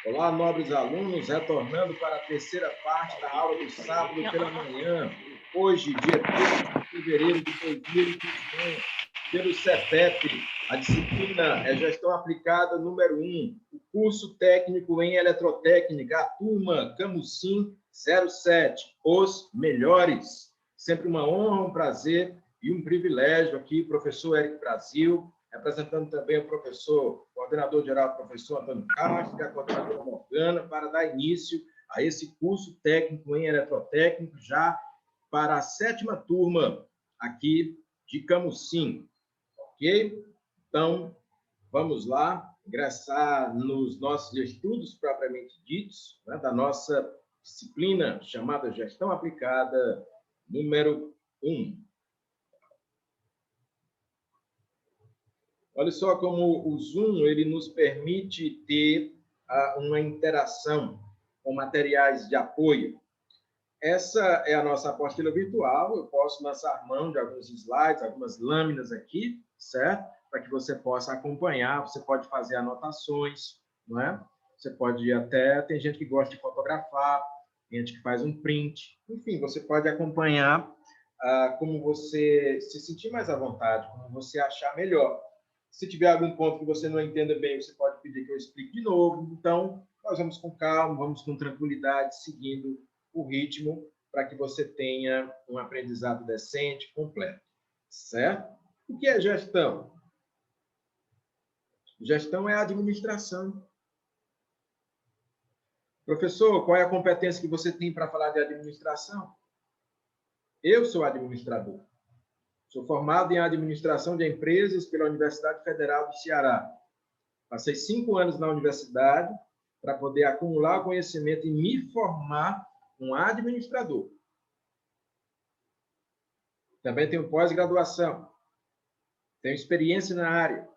Olá, nobres alunos, retornando para a terceira parte da aula do sábado pela manhã. Hoje, dia 13 de fevereiro de 2021, pelo CETEP, a disciplina é Gestão Aplicada número 1, o curso técnico em Eletrotécnica, a turma Camusim 07, os melhores. Sempre uma honra, um prazer e um privilégio aqui, professor Eric Brasil, representando também o professor, coordenador-geral, professor Antônio Castro, e a coordenadora Morgana, para dar início a esse curso técnico em eletrotécnico, já para a 7ª turma aqui de Camusim, ok? Então, vamos lá, ingressar nos nossos estudos propriamente ditos, né, da nossa disciplina chamada Gestão Aplicada número 1. Olha só como o Zoom ele nos permite ter uma interação com materiais de apoio. Essa é a nossa apostila virtual. Eu posso lançar mão de alguns slides, algumas lâminas aqui, certo? Para que você possa acompanhar. Você pode fazer anotações, não é? Você pode até... Tem gente que gosta de fotografar, tem gente que faz um print. Enfim, você pode acompanhar como você se sentir mais à vontade, como você achar melhor. Se tiver algum ponto que você não entenda bem, você pode pedir que eu explique de novo. Então, nós vamos com calma, vamos com tranquilidade, seguindo o ritmo, para que você tenha um aprendizado decente, completo. Certo? O que é gestão? Gestão é a administração. Professor, qual é a competência que você tem para falar de administração? Eu sou administrador. Sou formado em administração de empresas pela Universidade Federal do Ceará. Passei 5 anos na universidade para poder acumular conhecimento e me formar um administrador. Também tenho pós-graduação. Tenho experiência na área,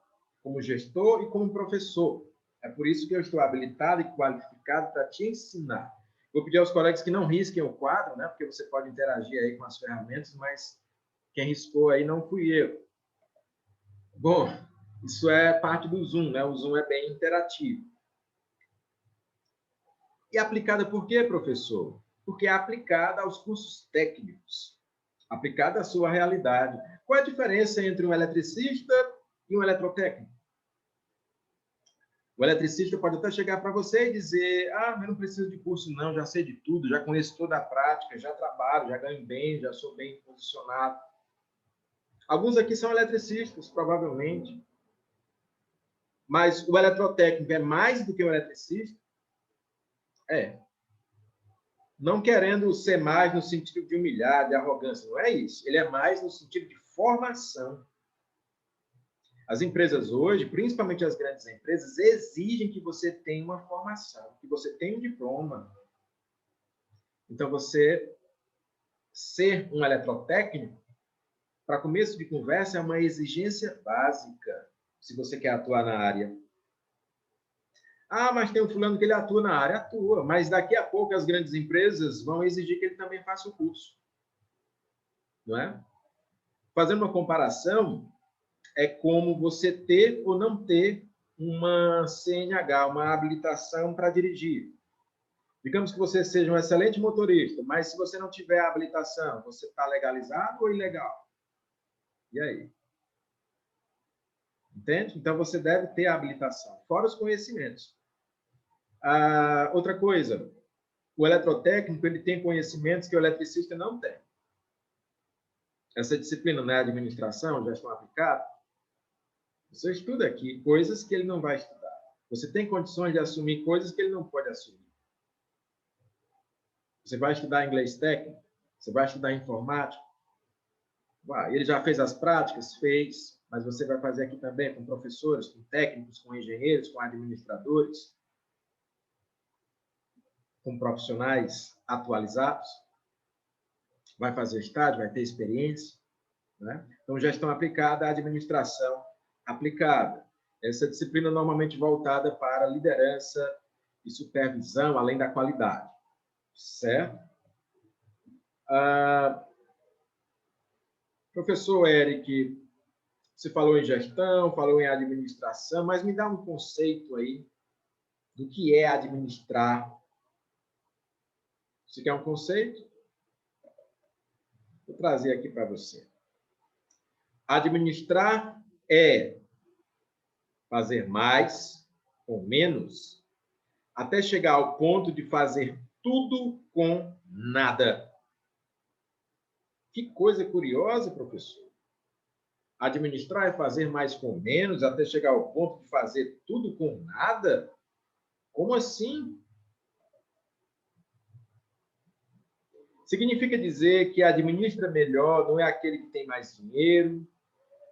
como gestor e como professor. É por isso que eu estou habilitado e qualificado para te ensinar. Vou pedir aos colegas que não risquem o quadro, né? Porque você pode interagir aí com as ferramentas, mas quem riscou aí não fui eu. Bom, isso é parte do Zoom, né? O Zoom é bem interativo. E aplicada por quê, professor? Porque é aplicada aos cursos técnicos, aplicada à sua realidade. Qual é a diferença entre um eletricista e um eletrotécnico? O eletricista pode até chegar para você e dizer: ah, mas não preciso de curso não, já sei de tudo, já conheço toda a prática, já trabalho, já ganho bem, já sou bem posicionado. Alguns aqui são eletricistas, provavelmente. Mas o eletrotécnico é mais do que o eletricista? É. Não querendo ser mais no sentido de humilhar, de arrogância, não é isso. Ele é mais no sentido de formação. As empresas hoje, principalmente as grandes empresas, exigem que você tenha uma formação, que você tenha um diploma. Então, você ser um eletrotécnico, para começo de conversa, é uma exigência básica, se você quer atuar na área. Ah, mas tem um fulano que ele atua na área. Atua, mas daqui a pouco as grandes empresas vão exigir que ele também faça o curso. Não é? Fazendo uma comparação, é como você ter ou não ter uma CNH, uma habilitação para dirigir. Digamos que você seja um excelente motorista, mas se você não tiver a habilitação, você está legalizado ou ilegal? E aí? Entende? Então, você deve ter a habilitação, fora os conhecimentos. Outra coisa, o eletrotécnico ele tem conhecimentos que o eletricista não tem. Essa disciplina na administração, gestão aplicada, você estuda aqui coisas que ele não vai estudar. Você tem condições de assumir coisas que ele não pode assumir. Você vai estudar inglês técnico? Você vai estudar informática? Ele já fez as práticas? Fez. Mas você vai fazer aqui também com professores, com técnicos, com engenheiros, com administradores, com profissionais atualizados? Vai fazer estágio, vai ter experiência? Né? Então, gestão aplicada, administração aplicada. Essa disciplina normalmente voltada para liderança e supervisão, além da qualidade. Certo? Professor Eric, você falou em gestão, falou em administração, mas me dá um conceito aí do que é administrar. Você quer um conceito? Vou trazer aqui para você. Administrar é fazer mais com menos, até chegar ao ponto de fazer tudo com nada. Que coisa curiosa, professor. Administrar é fazer mais com menos, até chegar ao ponto de fazer tudo com nada? Como assim? Significa dizer que administra melhor não é aquele que tem mais dinheiro,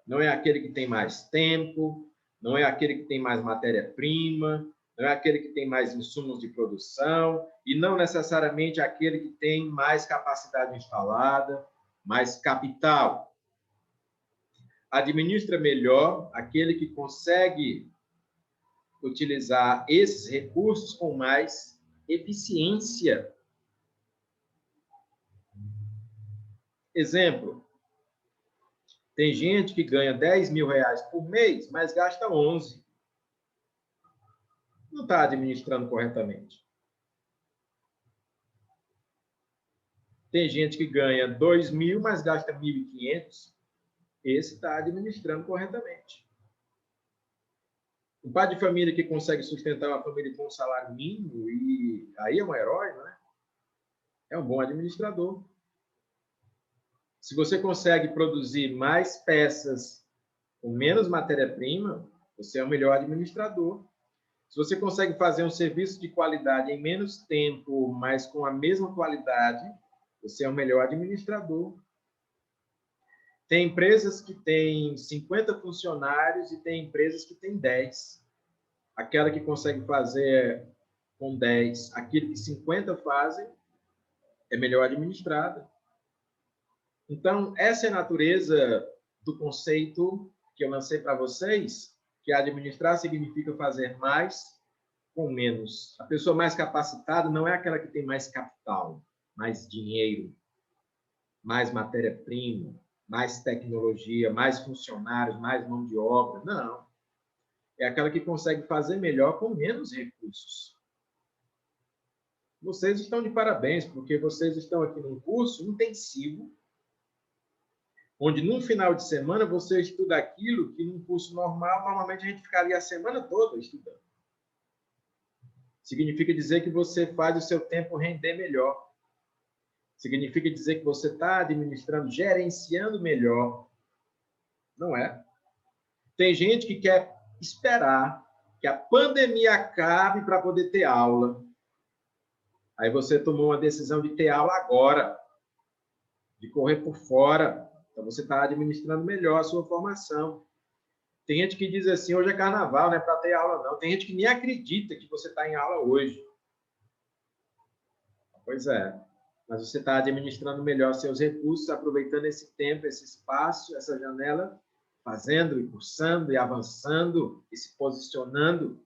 não é aquele que tem mais tempo, não é aquele que tem mais matéria-prima, não é aquele que tem mais insumos de produção e não necessariamente aquele que tem mais capacidade instalada, mais capital. Administra melhor aquele que consegue utilizar esses recursos com mais eficiência. Exemplo, tem gente que ganha 10 mil reais por mês, mas gasta 11. Não está administrando corretamente. Tem gente que ganha 2 mil, mas gasta 1.500. Esse está administrando corretamente. Um pai de família que consegue sustentar uma família com um salário mínimo, e aí é um herói, não é? É um bom administrador. Se você consegue produzir mais peças com menos matéria-prima, você é o melhor administrador. Se você consegue fazer um serviço de qualidade em menos tempo, mas com a mesma qualidade, você é o melhor administrador. Tem empresas que têm 50 funcionários e tem empresas que têm 10. Aquela que consegue fazer com 10 aquilo que 50 fazem é melhor administrada. Então, essa é a natureza do conceito que eu lancei para vocês, que administrar significa fazer mais com menos. A pessoa mais capacitada não é aquela que tem mais capital, mais dinheiro, mais matéria-prima, mais tecnologia, mais funcionários, mais mão de obra. Não. É aquela que consegue fazer melhor com menos recursos. Vocês estão de parabéns, porque vocês estão aqui num curso intensivo, onde num final de semana você estuda aquilo que num curso normal, normalmente a gente ficaria a semana toda estudando. Significa dizer que você faz o seu tempo render melhor. Significa dizer que você está administrando, gerenciando melhor. Não é? Tem gente que quer esperar que a pandemia acabe para poder ter aula. Aí você tomou uma decisão de ter aula agora, de correr por fora. Então você está administrando melhor a sua formação. Tem gente que diz assim, hoje é carnaval, não é para ter aula não. Tem gente que nem acredita que você está em aula hoje. Pois é. Mas você está administrando melhor seus recursos, aproveitando esse tempo, esse espaço, essa janela, fazendo e cursando e avançando e se posicionando,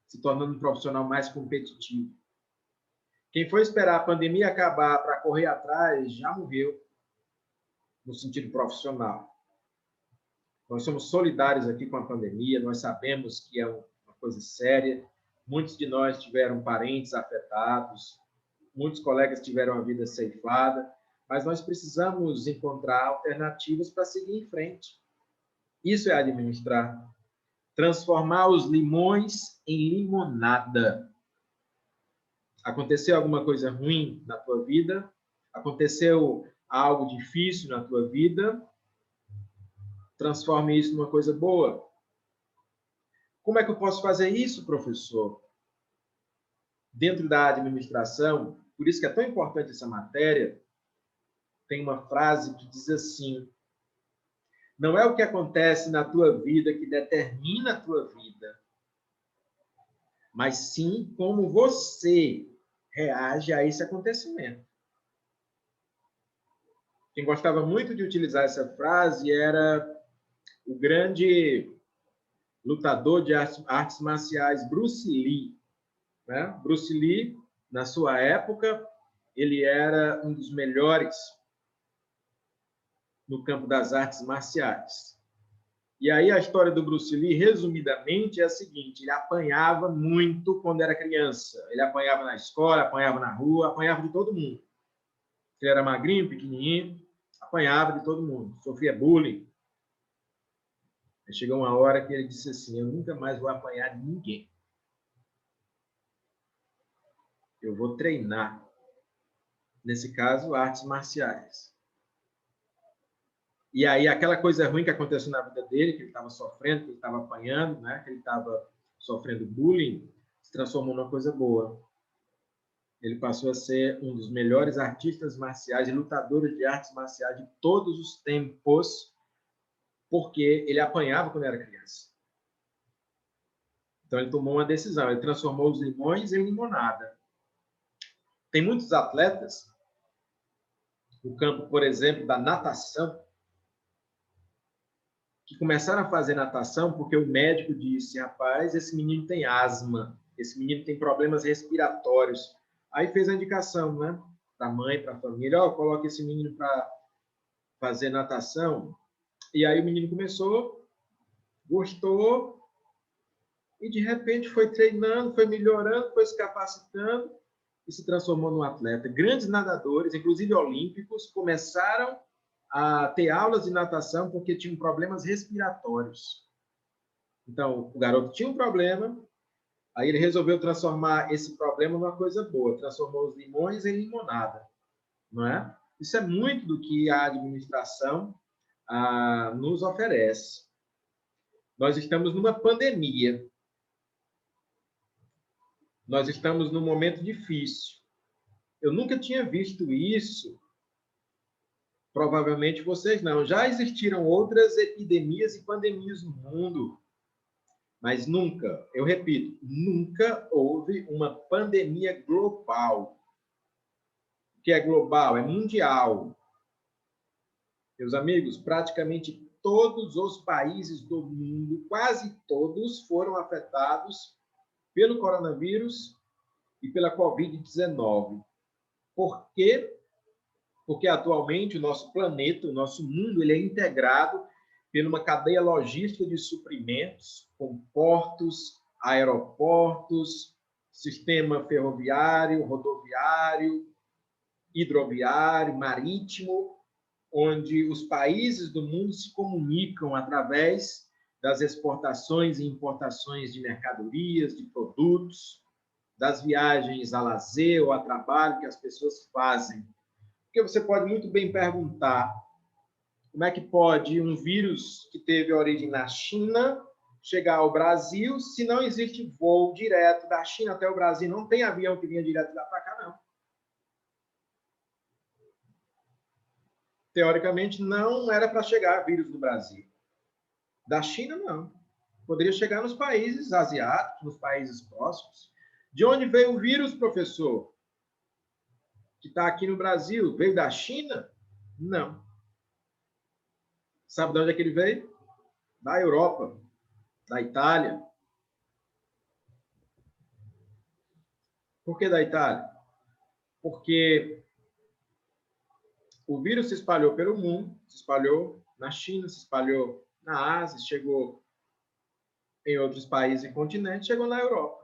se tornando um profissional mais competitivo. Quem for esperar a pandemia acabar para correr atrás, já morreu, no sentido profissional. Nós somos solidários aqui com a pandemia, nós sabemos que é uma coisa séria, muitos de nós tiveram parentes afetados, muitos colegas tiveram a vida ceifada, mas nós precisamos encontrar alternativas para seguir em frente. Isso é administrar. Transformar os limões em limonada. Aconteceu alguma coisa ruim na tua vida? Aconteceu algo difícil na tua vida? Transforme isso numa coisa boa. Como é que eu posso fazer isso, professor? Dentro da administração, por isso que é tão importante essa matéria, tem uma frase que diz assim: não é o que acontece na tua vida que determina a tua vida, mas sim como você reage a esse acontecimento. Quem gostava muito de utilizar essa frase era o grande lutador de artes marciais Bruce Lee. Né? Bruce Lee, na sua época, ele era um dos melhores no campo das artes marciais. E aí a história do Bruce Lee, resumidamente, é a seguinte: ele apanhava muito quando era criança. Ele apanhava na escola, apanhava na rua, apanhava de todo mundo. Ele era magrinho, pequenininho, apanhava de todo mundo, sofria bullying. Aí chegou uma hora que ele disse assim: eu nunca mais vou apanhar de ninguém. Eu vou treinar, nesse caso, artes marciais. E aí, aquela coisa ruim que aconteceu na vida dele, que ele estava sofrendo, que ele estava apanhando, né? Que ele estava sofrendo bullying, se transformou numa coisa boa. Ele passou a ser um dos melhores artistas marciais e lutadores de artes marciais de todos os tempos, porque ele apanhava quando era criança. Então, ele tomou uma decisão. Ele transformou os limões em limonada. Tem muitos atletas, no campo, por exemplo, da natação, que começaram a fazer natação porque o médico disse: rapaz, esse menino tem asma, esse menino tem problemas respiratórios. Aí fez a indicação, né, para a mãe, para a família: ó, coloca esse menino para fazer natação. E aí o menino começou, gostou, e de repente foi treinando, foi melhorando, foi se capacitando e se transformou num atleta. Grandes nadadores, inclusive olímpicos, começaram a ter aulas de natação porque tinham problemas respiratórios. Então, o garoto tinha um problema, aí ele resolveu transformar esse problema numa coisa boa, transformou os limões em limonada, não é? Isso é muito do que a administração nos oferece. Nós estamos numa pandemia. Nós estamos num momento difícil. Eu nunca tinha visto isso. Provavelmente vocês não. Já existiram outras epidemias e pandemias no mundo, mas nunca, eu repito, nunca houve uma pandemia global. O que é global? É mundial. Meus amigos, praticamente todos os países do mundo, quase todos, foram afetados pelo coronavírus e pela Covid-19. Por quê? Porque atualmente o nosso planeta, o nosso mundo, ele é integrado por uma cadeia logística de suprimentos, com portos, aeroportos, sistema ferroviário, rodoviário, hidroviário, marítimo, onde os países do mundo se comunicam através das exportações e importações de mercadorias, de produtos, das viagens a lazer ou a trabalho que as pessoas fazem. Porque você pode muito bem perguntar: como é que pode um vírus que teve origem na China chegar ao Brasil se não existe voo direto da China até o Brasil? Não tem avião que vinha direto lá para cá, não. Teoricamente, não era para chegar vírus no Brasil. Da China, não. Poderia chegar nos países asiáticos, nos países próximos. De onde veio o vírus, professor? Que está aqui no Brasil? Veio da China? Não. Sabe de onde é que ele veio? Da Europa, da Itália. Por que da Itália? Porque o vírus se espalhou pelo mundo, se espalhou na China, se espalhou na Ásia, chegou em outros países e continentes, chegou na Europa.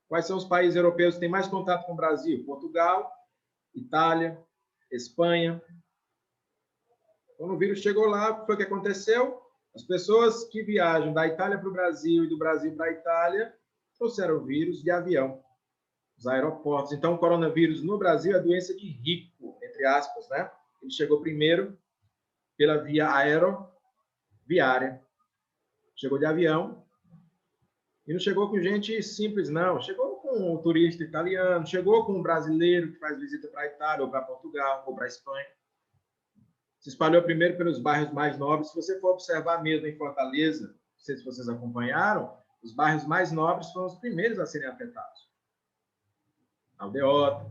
Quais são os países europeus que têm mais contato com o Brasil? Portugal, Itália, Espanha. Quando o vírus chegou lá, o que foi que aconteceu? As pessoas que viajam da Itália para o Brasil e do Brasil para a Itália trouxeram o vírus de avião, os aeroportos. Então, o coronavírus no Brasil é doença de rico, entre aspas, né? Ele chegou primeiro pela via aeroviária. Chegou de avião. E não chegou com gente simples, não. Chegou com um turista italiano, chegou com um brasileiro que faz visita para a Itália, ou para Portugal, ou para a Espanha. Se espalhou primeiro pelos bairros mais nobres. Se você for observar mesmo em Fortaleza, não sei se vocês acompanharam, os bairros mais nobres foram os primeiros a serem afetados. Aldeota,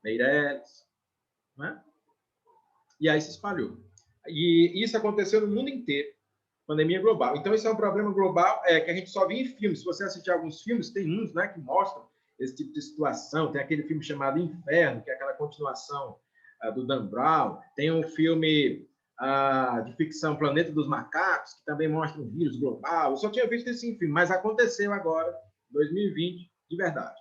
Meireles, né? E aí se espalhou. E isso aconteceu no mundo inteiro. Pandemia global. Então, isso é um problema global que a gente só vê em filmes. Se você assistir alguns filmes, tem uns, né, que mostram esse tipo de situação. Tem aquele filme chamado Inferno, que é aquela continuação do Dan Brown. Tem um filme de ficção Planeta dos Macacos, que também mostra um vírus global. Eu só tinha visto isso em filme, mas aconteceu agora, 2020, de verdade.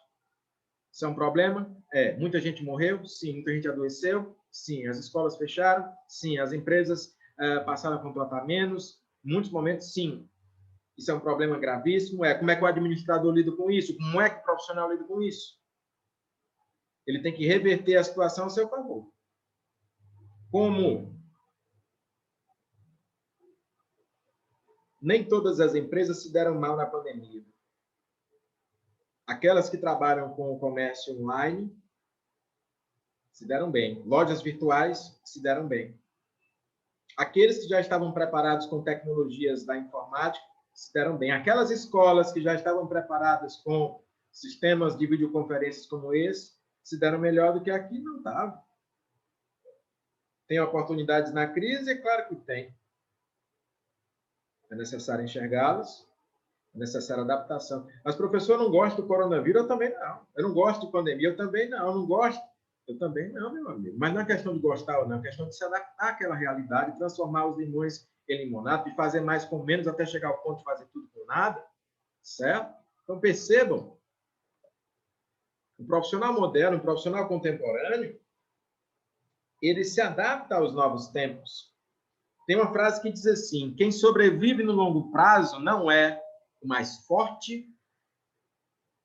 Isso é um problema? Muita gente morreu? Sim. Muita gente adoeceu? Sim. As escolas fecharam? Sim. As empresas passaram a contratar menos? Em muitos momentos, sim. Isso é um problema gravíssimo. Como é que o administrador lida com isso? Como é que o profissional lida com isso? Ele tem que reverter a situação a seu favor. Como? Nem todas as empresas se deram mal na pandemia. Aquelas que trabalham com o comércio online se deram bem. Lojas virtuais se deram bem. Aqueles que já estavam preparados com tecnologias da informática se deram bem. Aquelas escolas que já estavam preparadas com sistemas de videoconferências como esse se deram melhor do que aqui não estavam. Tem oportunidades na crise? É claro que tem. É necessário enxergá-las, é necessária adaptação. Mas, professor, eu não gosto do coronavírus? Eu também não. Eu não gosto de pandemia? Eu também não. Eu não gosto? Eu também não, meu amigo. Mas não é questão de gostar ou não, é questão de se adaptar àquela realidade, transformar os limões em limonada, de fazer mais com menos até chegar ao ponto de fazer tudo com nada, certo? Então, percebam, o profissional moderno, o profissional contemporâneo, ele se adapta aos novos tempos. Tem uma frase que diz assim: quem sobrevive no longo prazo não é o mais forte,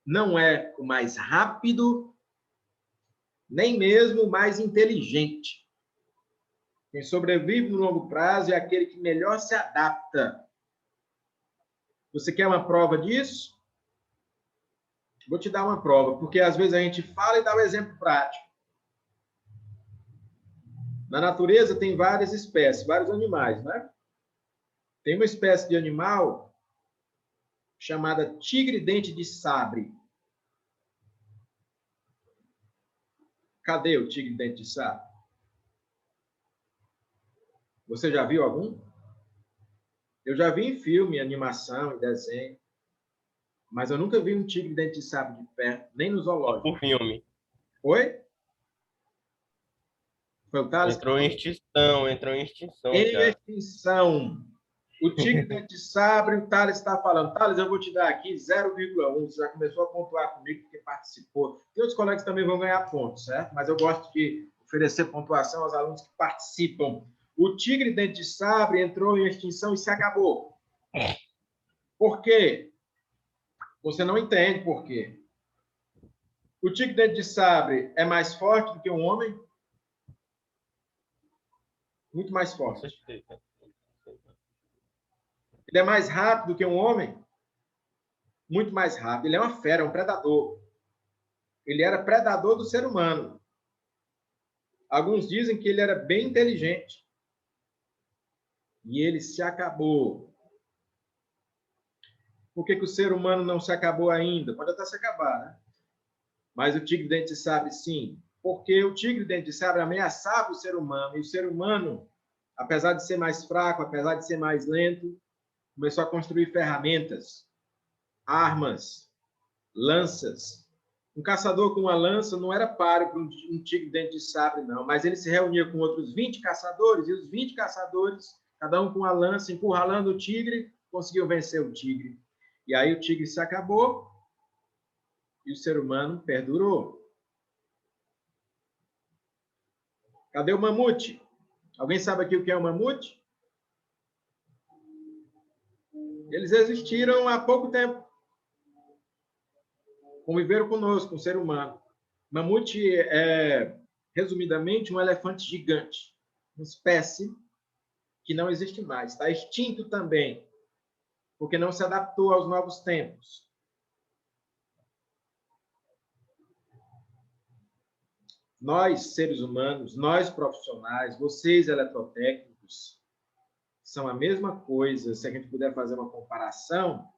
não é o mais rápido, nem mesmo o mais inteligente. Quem sobrevive no longo prazo é aquele que melhor se adapta. Você quer uma prova disso? Vou te dar uma prova, porque às vezes a gente fala e dá um exemplo prático. Na natureza tem várias espécies, vários animais, né? Tem uma espécie de animal chamada tigre-dente de sabre. Cadê o tigre-dente de sabre? Você já viu algum? Eu já vi em filme, animação, em desenho, mas eu nunca vi um tigre-dente de sabre de perto, nem no zoológico. Por filme. Oi? Foi o Thales? Entrou em extinção Em já. extinção. O tigre-dente de sabre, o Thales está falando. Thales, eu vou te dar aqui 0,1. Você já começou a pontuar comigo porque participou. Tem outros colegas que também vão ganhar pontos, certo? Mas eu gosto de oferecer pontuação aos alunos que participam. O tigre-dente de sabre entrou em extinção e se acabou. Por quê? Você não entende por quê. O tigre-dente de sabre é mais forte do que um homem? Muito mais Com forte. certeza. Ele é mais rápido do que um homem? Muito mais rápido. Ele é uma fera, um predador. Ele era predador do ser humano. Alguns dizem que ele era bem inteligente. E ele se acabou. Por que o ser humano não se acabou ainda? Pode até se acabar, né? Mas o tigre-dente de sabre, sim. Porque o tigre-dente de sabre ameaçava o ser humano. E o ser humano, apesar de ser mais fraco, apesar de ser mais lento, começou a construir ferramentas, armas, lanças. Um caçador com uma lança não era páreo para um tigre-dente de sabre, não. Mas ele se reunia com outros 20 caçadores, e os 20 caçadores, cada um com uma lança, encurralando o tigre, conseguiu vencer o tigre. E aí o tigre se acabou e o ser humano perdurou. Cadê o mamute? Alguém sabe aqui o que é o mamute? Eles existiram há pouco tempo. Conviveram conosco, com o ser humano. Mamute é, resumidamente, um elefante gigante. Uma espécie que não existe mais. Está extinto também, porque não se adaptou aos novos tempos. Nós, seres humanos, nós profissionais, vocês eletrotécnicos, são a mesma coisa, se a gente puder fazer uma comparação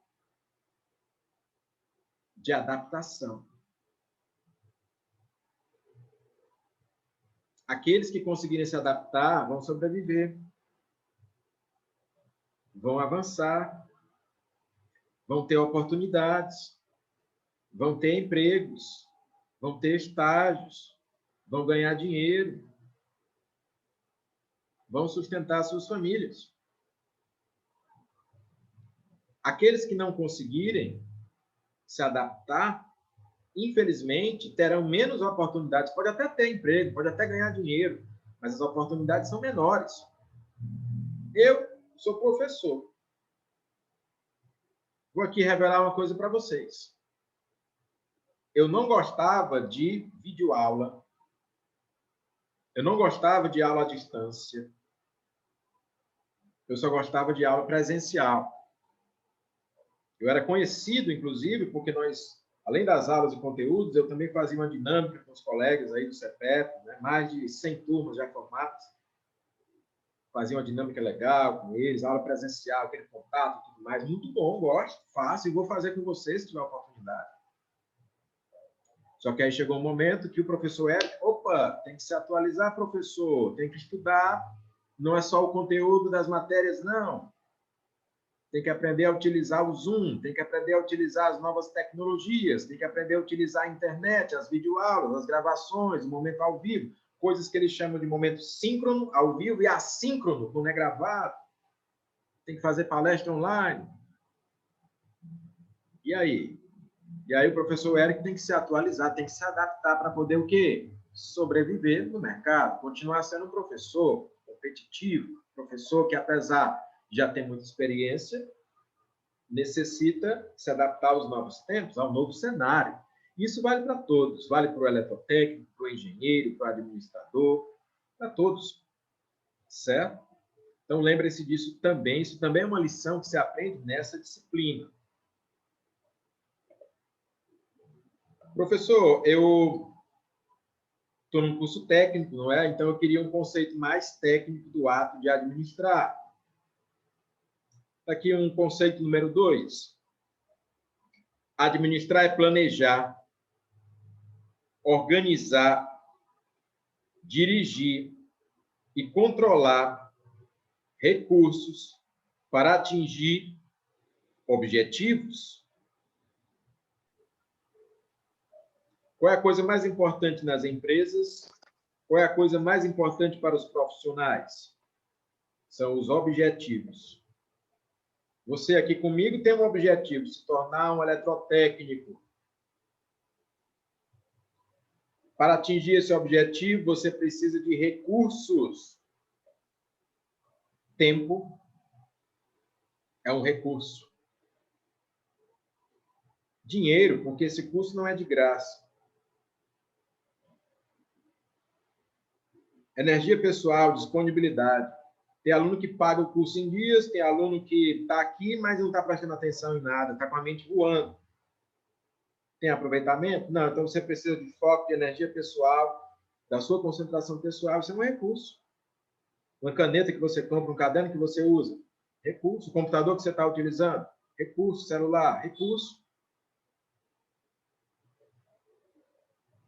de adaptação. Aqueles que conseguirem se adaptar vão sobreviver, vão avançar, vão ter oportunidades, vão ter empregos, vão ter estágios, vão ganhar dinheiro, vão sustentar suas famílias. Aqueles que não conseguirem se adaptar, infelizmente, terão menos oportunidades. Pode até ter emprego, pode até ganhar dinheiro, mas as oportunidades são menores. Eu sou professor. Vou aqui revelar uma coisa para vocês. Eu não gostava de videoaula. Eu não gostava de aula à distância. Eu só gostava de aula presencial. Eu era conhecido, inclusive, porque nós, além das aulas e conteúdos, eu também fazia uma dinâmica com os colegas aí do CEPET, né? Mais de 100 turmas já formadas. Fazia uma dinâmica legal com eles, aula presencial, aquele contato e tudo mais. Muito bom, gosto, faço e vou fazer com vocês se tiver oportunidade. Só que aí chegou um momento que o professor opa, tem que se atualizar, professor, tem que estudar, não é só o conteúdo das matérias, não. Tem que aprender a utilizar o Zoom, tem que aprender a utilizar as novas tecnologias, tem que aprender a utilizar a internet, as videoaulas, as gravações, o momento ao vivo, coisas que eles chamam de momento síncrono, ao vivo, e assíncrono, quando é gravado. Tem que fazer palestra online. E aí? E aí o professor Eric tem que se atualizar, tem que se adaptar para poder o quê? Sobreviver no mercado, continuar sendo um professor competitivo, professor que, apesar de já ter muita experiência, necessita se adaptar aos novos tempos, ao novo cenário. Isso vale para todos, vale para o eletrotécnico, para o engenheiro, para o administrador, para todos, certo? Então, lembre-se disso também, isso também é uma lição que você aprende nessa disciplina. Professor, eu estou num curso técnico, não é? Então, eu queria um conceito mais técnico do ato de administrar. Aqui um conceito número 2. Administrar é planejar, organizar, dirigir e controlar recursos para atingir objetivos. Qual é a coisa mais importante nas empresas? Qual é a coisa mais importante para os profissionais? São os objetivos. Você aqui comigo tem um objetivo, se tornar um eletrotécnico. Para atingir esse objetivo, você precisa de recursos. Tempo é um recurso. Dinheiro, porque esse curso não é de graça. Energia pessoal, disponibilidade. Tem aluno que paga o curso em dias, tem aluno que está aqui, mas não está prestando atenção em nada, está com a mente voando. Tem aproveitamento? Não, então você precisa de foco, de energia pessoal, da sua concentração pessoal, isso é um recurso. Uma caneta que você compra, um caderno que você usa, recurso. O computador que você está utilizando, recurso. Celular, recurso.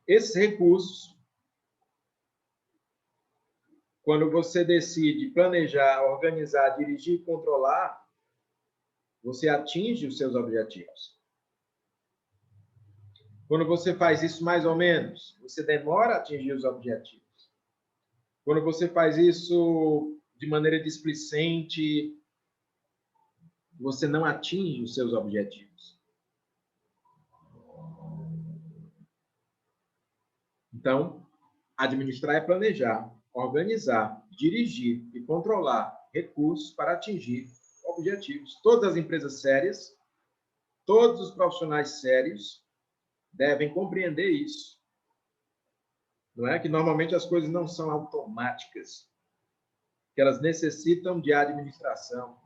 Esses recursos, quando você decide planejar, organizar, dirigir e controlar, você atinge os seus objetivos. Quando você faz isso mais ou menos, você demora a atingir os objetivos. Quando você faz isso de maneira displicente, você não atinge os seus objetivos. Então, administrar é planejar, organizar, dirigir e controlar recursos para atingir objetivos. Todas as empresas sérias, todos os profissionais sérios devem compreender isso. Não é que normalmente as coisas não são automáticas, que elas necessitam de administração,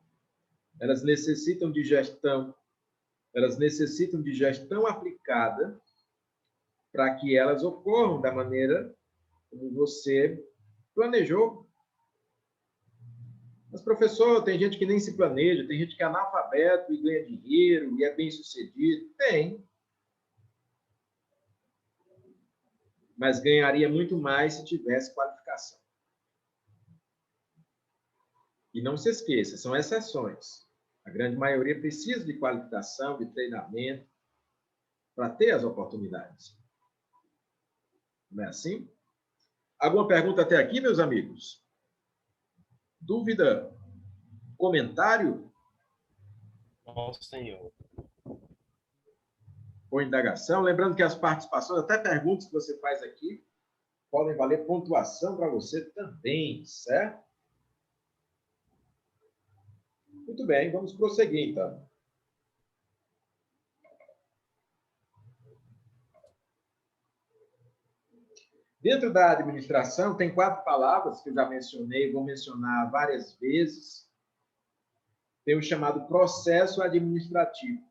elas necessitam de gestão, elas necessitam de gestão aplicada para que elas ocorram da maneira como você planejou. Mas, professor, tem gente que nem se planeja, tem gente que é analfabeto e ganha dinheiro e é bem-sucedido. Tem. Mas ganharia muito mais se tivesse qualificação. E não se esqueça, são exceções. A grande maioria precisa de qualificação, de treinamento, para ter as oportunidades. Não é assim? Alguma pergunta até aqui, meus amigos? Dúvida? Comentário? Não, senhor. Ou indagação? Lembrando que as participações, até perguntas que você faz aqui, podem valer pontuação para você também, certo? Muito bem, vamos prosseguir, então. Dentro da administração, tem 4 palavras que eu já mencionei, vou mencionar várias vezes. Tem o chamado processo administrativo.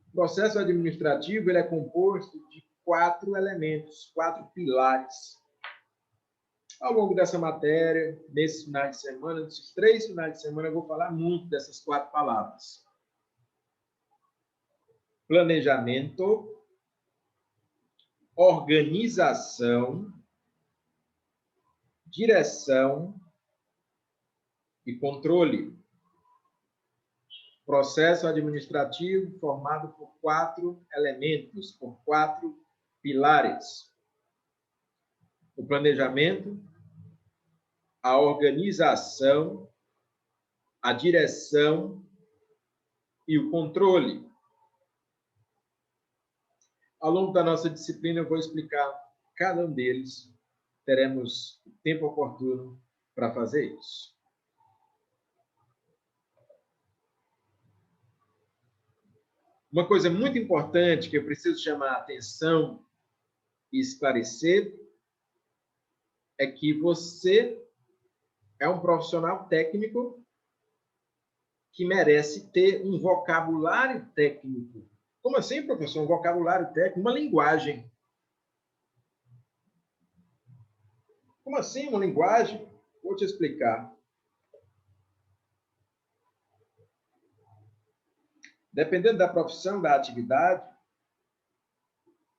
O processo administrativo ele é composto de 4 elementos, 4 pilares. Ao longo dessa matéria, nesses finais de semana, nesses 3 finais de semana, eu vou falar muito dessas 4 palavras. Planejamento, organização, direção e controle. Processo administrativo formado por 4 elementos, por 4 pilares. O planejamento, a organização, a direção e o controle. Ao longo da nossa disciplina, eu vou explicar cada um deles. Teremos tempo oportuno para fazer isso. Uma coisa muito importante que eu preciso chamar a atenção e esclarecer é que você é um profissional técnico que merece ter um vocabulário técnico. Como assim, professor? Um vocabulário técnico? Uma linguagem. Como assim uma linguagem? Vou te explicar. Dependendo da profissão, da atividade,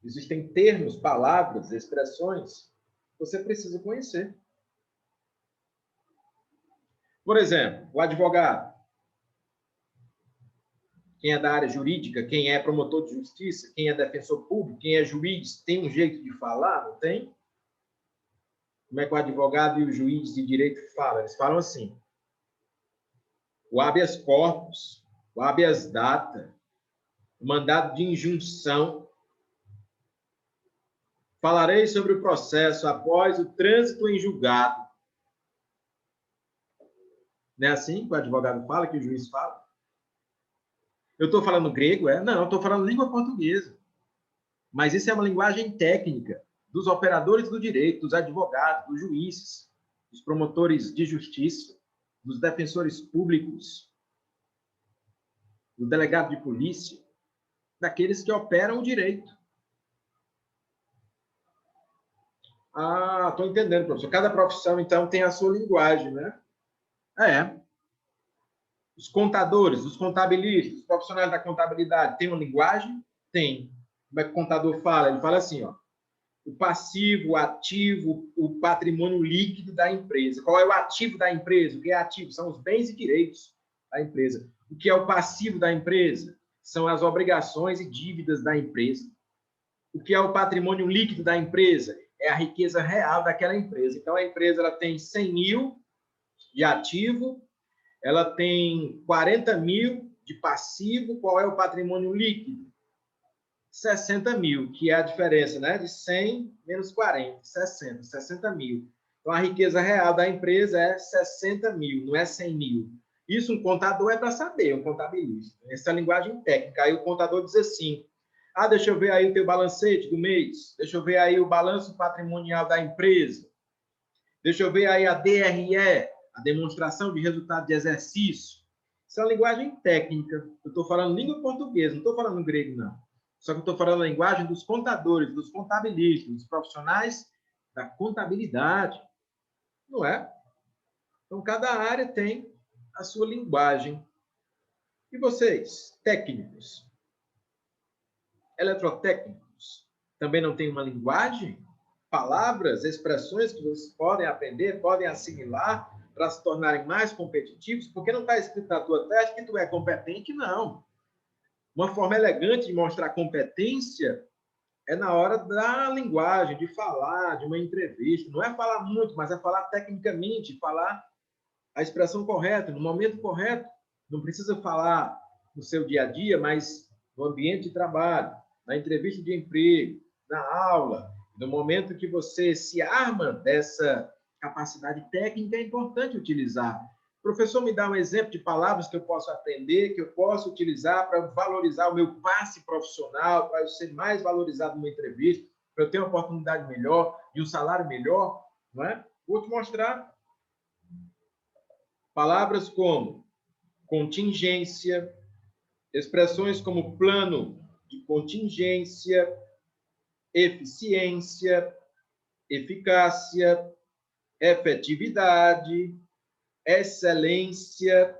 existem termos, palavras, expressões que você precisa conhecer. Por exemplo, o advogado. Quem é da área jurídica, quem é promotor de justiça, quem é defensor público, quem é juiz, tem um jeito de falar, não tem? Como é que o advogado e o juiz de direito falam? Eles falam assim: o habeas corpus, o habeas data, o mandado de injunção. Falarei sobre o processo após o trânsito em julgado. Não é assim que o advogado fala, que o juiz fala? Eu estou falando grego, é? Não, eu estou falando língua portuguesa. Mas isso é uma linguagem técnica dos operadores do direito, dos advogados, dos juízes, dos promotores de justiça, dos defensores públicos, do delegado de polícia, daqueles que operam o direito. Ah, estou entendendo, professor. Cada profissão, então, tem a sua linguagem, né? É. Os contadores, os contabilistas, os profissionais da contabilidade, têm uma linguagem? Tem. Como é que o contador fala? Ele fala assim, ó, o passivo, o ativo, o patrimônio líquido da empresa. Qual é o ativo da empresa? O que é ativo? São os bens e direitos da empresa. O que é o passivo da empresa? São as obrigações e dívidas da empresa. O que é o patrimônio líquido da empresa? É a riqueza real daquela empresa. Então, a empresa ela tem 100 mil de ativo, ela tem 40 mil de passivo. Qual é o patrimônio líquido? 60 mil, que é a diferença, né? De 100 menos 40, 60 mil. Então, a riqueza real da empresa é 60 mil, não é 100 mil. Isso um contador é para saber, um contabilista. Essa é a linguagem técnica. Aí o contador diz assim, deixa eu ver aí o teu balancete do mês, deixa eu ver aí o balanço patrimonial da empresa, deixa eu ver aí a DRE, a demonstração de resultado de exercício. Isso é uma linguagem técnica. Eu estou falando língua portuguesa, não estou falando grego, não. Só que eu estou falando a linguagem dos contadores, dos contabilistas, dos profissionais da contabilidade. Não é? Então, cada área tem a sua linguagem. E vocês, técnicos, eletrotécnicos, também não têm uma linguagem? Palavras, expressões que vocês podem aprender, podem assimilar para se tornarem mais competitivos? Porque não está escrito na tua teste que tu é competente, não. Uma forma elegante de mostrar competência é na hora da linguagem, de falar, de uma entrevista. Não é falar muito, mas é falar tecnicamente, falar a expressão correta, no momento correto. Não precisa falar no seu dia a dia, mas no ambiente de trabalho, na entrevista de emprego, na aula, no momento que você se arma dessa capacidade técnica, é importante utilizar. O professor me dá um exemplo de palavras que eu posso aprender, que eu posso utilizar para valorizar o meu passe profissional, para eu ser mais valorizado numa entrevista, para eu ter uma oportunidade melhor e um salário melhor, não é? Vou te mostrar palavras como contingência, expressões como plano de contingência, eficiência, eficácia, efetividade, excelência,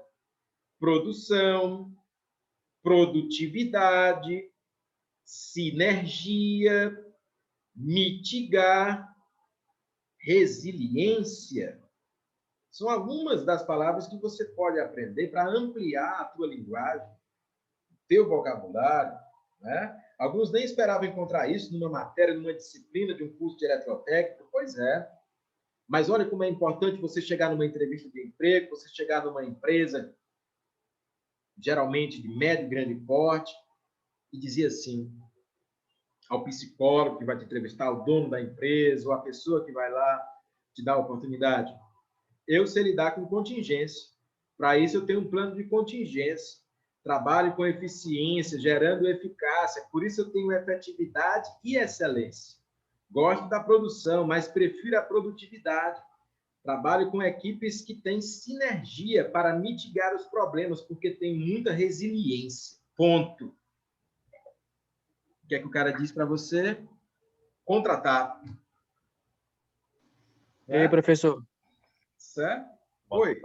produção, produtividade, sinergia, mitigar, resiliência. São algumas das palavras que você pode aprender para ampliar a tua linguagem, teu vocabulário, né? Alguns nem esperavam encontrar isso numa matéria, numa disciplina de um curso de eletrotécnica. Pois é. Mas olha como é importante você chegar numa entrevista de emprego, você chegar numa empresa, geralmente de médio e grande porte, e dizer assim ao psicólogo que vai te entrevistar, ao dono da empresa, ou a pessoa que vai lá te dar a oportunidade. Eu sei lidar com contingência. Para isso, eu tenho um plano de contingência. Trabalho com eficiência, gerando eficácia. Por isso, eu tenho efetividade e excelência. Gosto da produção, mas prefiro a produtividade. Trabalho com equipes que têm sinergia para mitigar os problemas, porque tem muita resiliência. Ponto. O que é que o cara diz para você? Contratar. E aí, professor? Certo? Oi.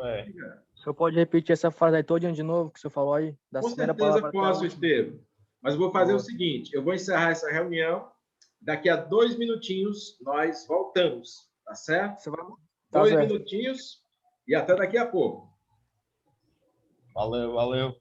O senhor pode repetir essa frase aí todinha de novo que o senhor falou aí? Da Com primeira certeza palavra posso, Estevam. Mas vou fazer o seguinte, eu vou encerrar essa reunião, daqui a 2 minutinhos nós voltamos, tá certo? Você vai... 2 minutinhos e até daqui a pouco. Valeu, valeu.